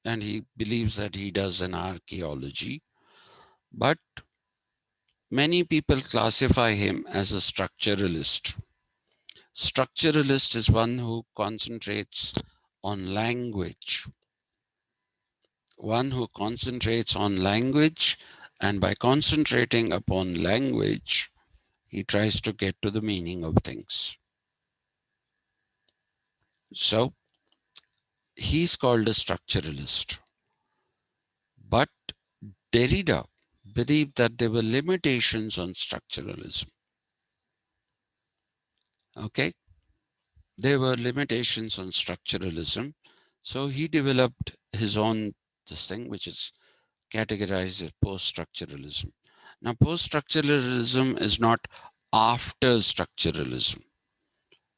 and he believes that he does an archaeology, but many people classify him as a structuralist. Structuralist is one who concentrates on language. One who concentrates on language, and by concentrating upon language, he tries to get to the meaning of things. So he's called a structuralist. But Derrida believed that there were limitations on structuralism. Okay? There were limitations on structuralism. So he developed his own this thing, which is categorized as post-structuralism. Now, post-structuralism is not after structuralism.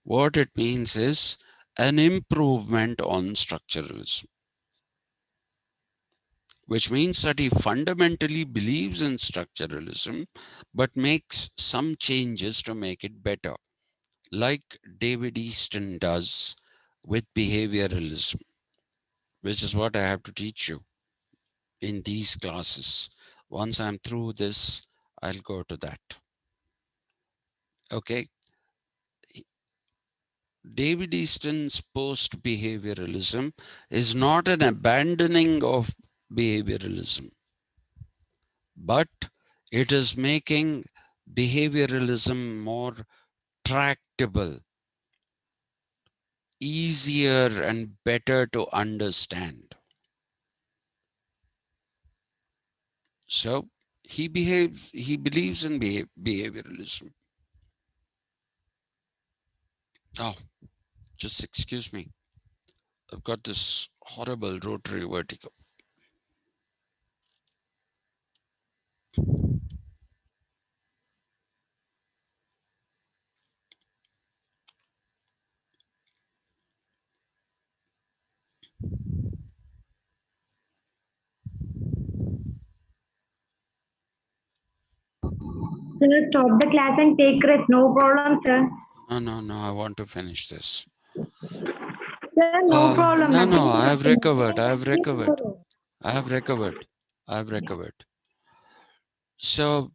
What it means is an improvement on structuralism, which means that he fundamentally believes in structuralism, but makes some changes to make it better, like David Easton does with behavioralism, which is what I have to teach you in these classes. Once I'm through this, I'll go to that. Okay. David Easton's post-behavioralism is not an abandoning of behavioralism, but it is making behavioralism more tractable, easier and better to understand. So he believes in behavioralism. Oh, just excuse me. I've got this horrible rotary vertigo. Sir, stop the class and take rest. No problem, sir. No, I want to finish this. Sir, no problem. No, Nothing to I have happen. recovered. I have Continue recovered. tomorrow. I have recovered. I have recovered. So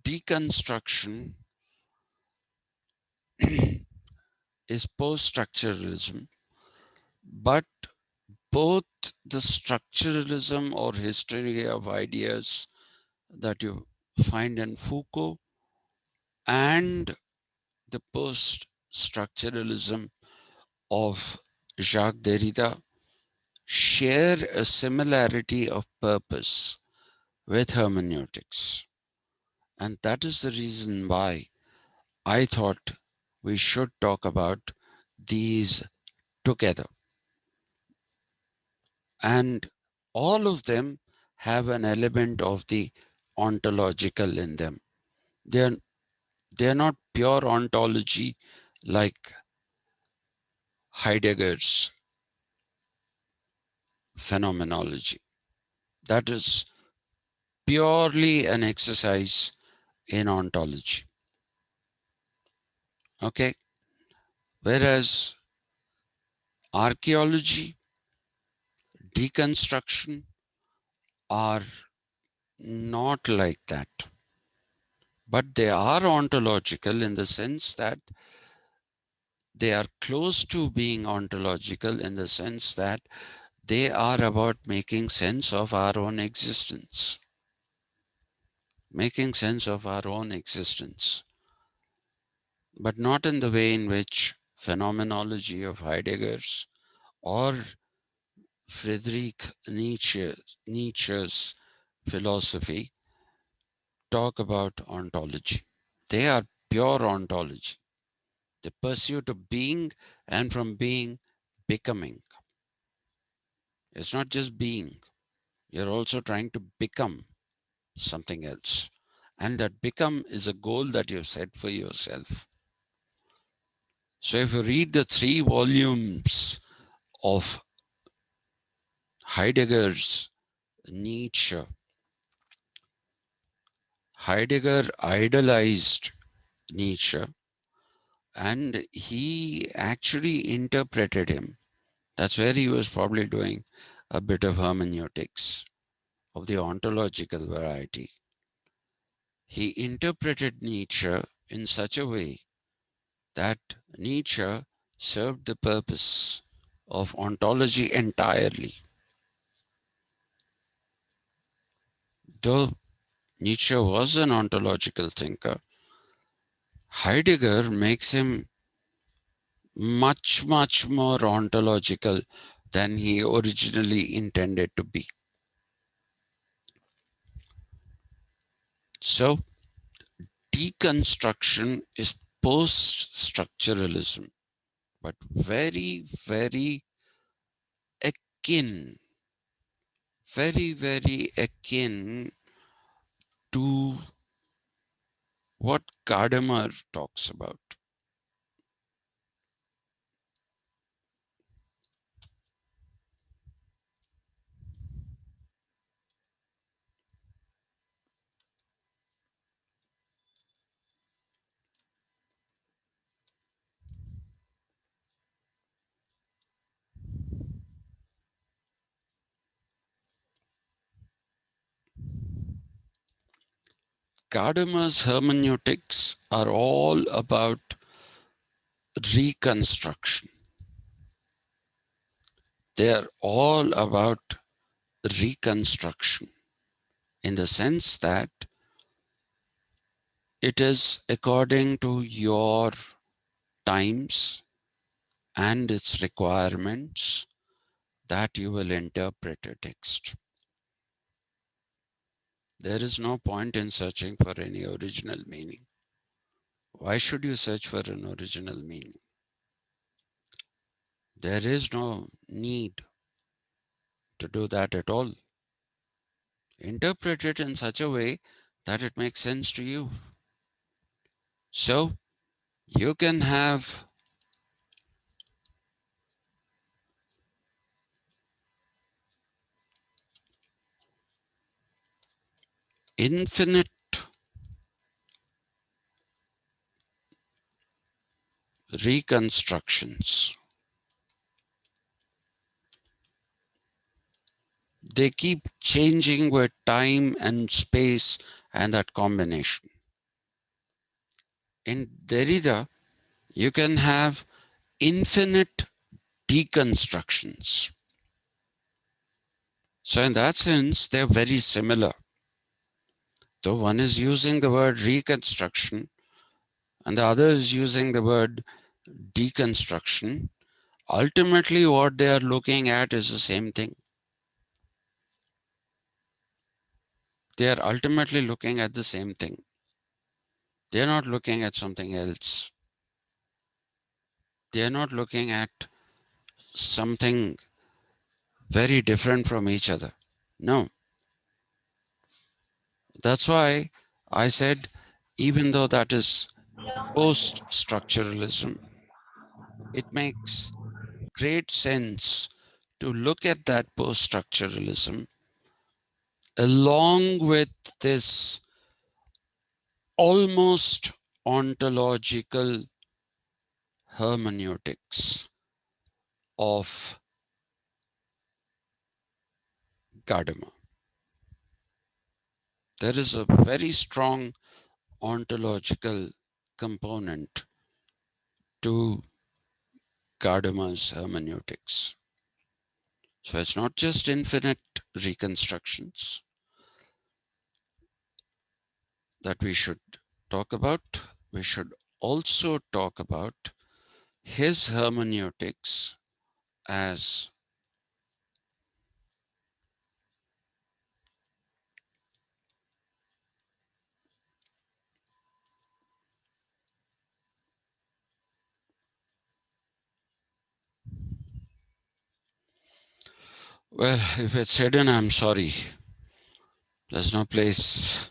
deconstruction is post-structuralism, but both the structuralism or history of ideas that you find in Foucault and the post-structuralism of Jacques Derrida share a similarity of purpose with hermeneutics. And that is the reason why I thought we should talk about these together. And all of them have an element of the ontological in them. They're not pure ontology like Heidegger's phenomenology. That is purely an exercise in ontology. Okay? Whereas archaeology, deconstruction are not like that. But they are ontological in the sense that they are close to being ontological in the sense that they are about making sense of our own existence. Making sense of our own existence. But not in the way in which phenomenology of Heidegger's or Friedrich Nietzsche's philosophy talk about ontology. They are pure ontology, the pursuit of being, and from being, becoming. It's not just being, you're also trying to become something else. And that become is a goal that you've set for yourself. So if you read the 3 volumes of Heidegger's Nietzsche, Heidegger idolized Nietzsche and he actually interpreted him. That's where he was probably doing a bit of hermeneutics of the ontological variety. He interpreted Nietzsche in such a way that Nietzsche served the purpose of ontology entirely. Though Nietzsche was an ontological thinker, Heidegger makes him much, much more ontological than he originally intended to be. So, deconstruction is post-structuralism, but very, very akin, very, very akin to what Gadamer talks about. Gadamer's hermeneutics are all about reconstruction. They are all about reconstruction in the sense that it is according to your times and its requirements that you will interpret a text. There is no point in searching for any original meaning. Why should you search for an original meaning? There is no need to do that at all. Interpret it in such a way that it makes sense to you. So you can have infinite reconstructions. They keep changing with time and space and that combination. In Derrida, you can have infinite deconstructions. So in that sense, they're very similar. Though one is using the word reconstruction and the other is using the word deconstruction, ultimately what they are looking at is the same thing. They are ultimately looking at the same thing. They're not looking at something else. They're not looking at something very different from each other. No. That's why I said, even though that is post-structuralism, it makes great sense to look at that post-structuralism along with this almost ontological hermeneutics of Gadamer. There is a very strong ontological component to Gadamer's hermeneutics. So it's not just infinite reconstructions that we should talk about. We should also talk about his hermeneutics as well, if it's hidden, I'm sorry. There's no place.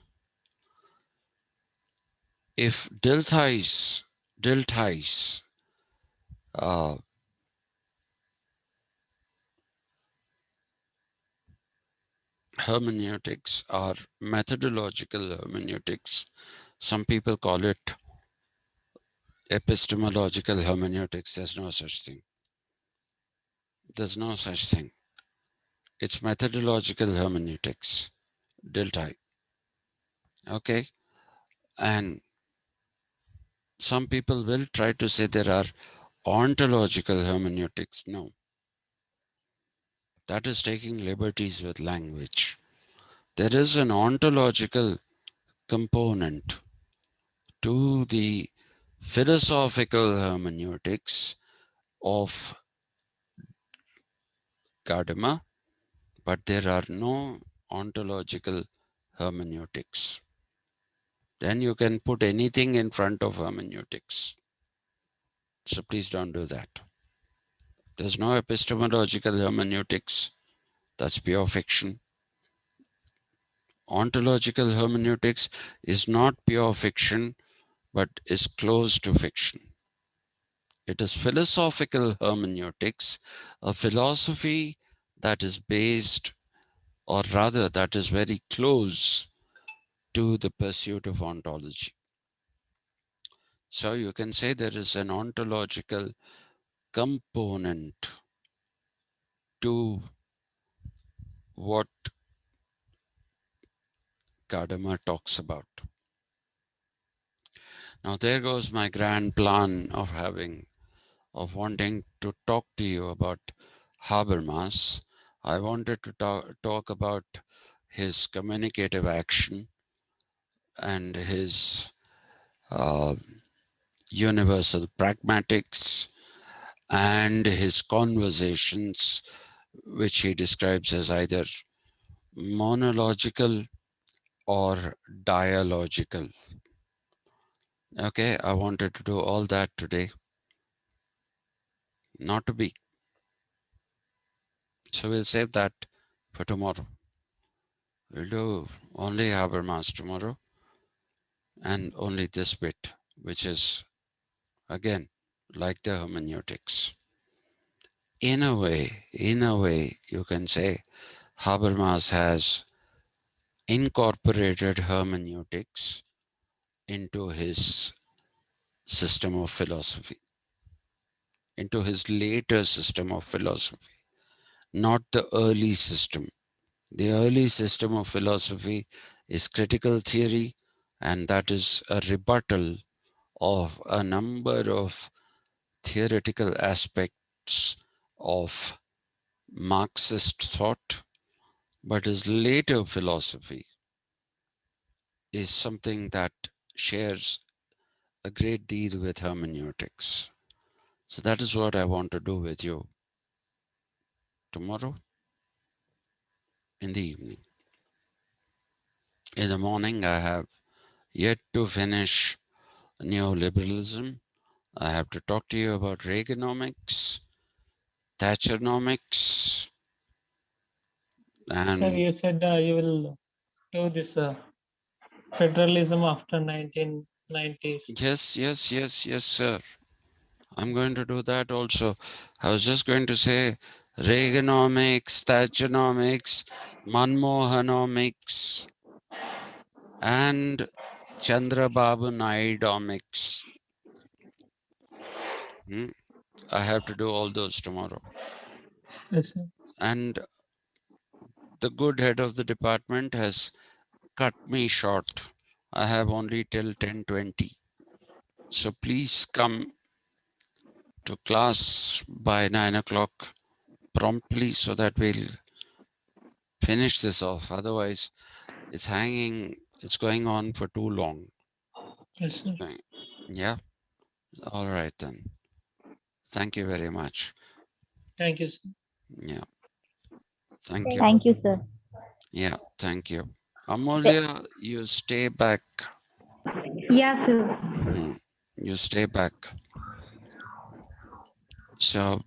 If Dilthey's uh, hermeneutics are methodological hermeneutics, some people call it epistemological hermeneutics. There's no such thing. There's no such thing. It's methodological hermeneutics, Dilthey. Okay? And some people will try to say there are ontological hermeneutics. No. That is taking liberties with language. There is an ontological component to the philosophical hermeneutics of Gadamer, but there are no ontological hermeneutics. Then you can put anything in front of hermeneutics. So please don't do that. There's no epistemological hermeneutics. That's pure fiction. Ontological hermeneutics is not pure fiction, but is close to fiction. It is philosophical hermeneutics, a philosophy that is based, or rather, that is very close to the pursuit of ontology. So you can say there is an ontological component to what Gadamer talks about. Now there goes my grand plan of wanting to talk to you about Habermas. I wanted to talk about his communicative action and his uh, universal pragmatics and his conversations, which he describes as either monological or dialogical. Okay, I wanted to do all that today, not to be. So we'll save that for tomorrow. We'll do only Habermas tomorrow and only this bit, which is, again, like the hermeneutics. In a way, you can say Habermas has incorporated hermeneutics into his system of philosophy, into his later system of philosophy, not the early system. The early system of philosophy is critical theory, and that is a rebuttal of a number of theoretical aspects of Marxist thought, but his later philosophy is something that shares a great deal with hermeneutics. So that is what I want to do with you tomorrow in the evening. In the morning, I have yet to finish neoliberalism. I have to talk to you about Reaganomics, Thatcheronomics, Sir, and you said you will do this federalism after 1990s. yes, sir. I'm going to do that also. I was just going to say Reaganomics, Thatcheronomics, Manmohanomics, and Chandrababu Naidomics. I have to do all those tomorrow. Yes, sir. And the good head of the department has cut me short. I have only till 10:20. So please come to class by 9 o'clock promptly so that we'll finish this off. Otherwise, it's going on for too long. Yes, sir. Yeah. All right then. Thank you very much. Thank you, sir. Yeah. Thank you. Thank you, sir. Yeah. Thank you. Amolya, you stay back. Yeah, sir. You stay back. So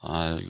I'll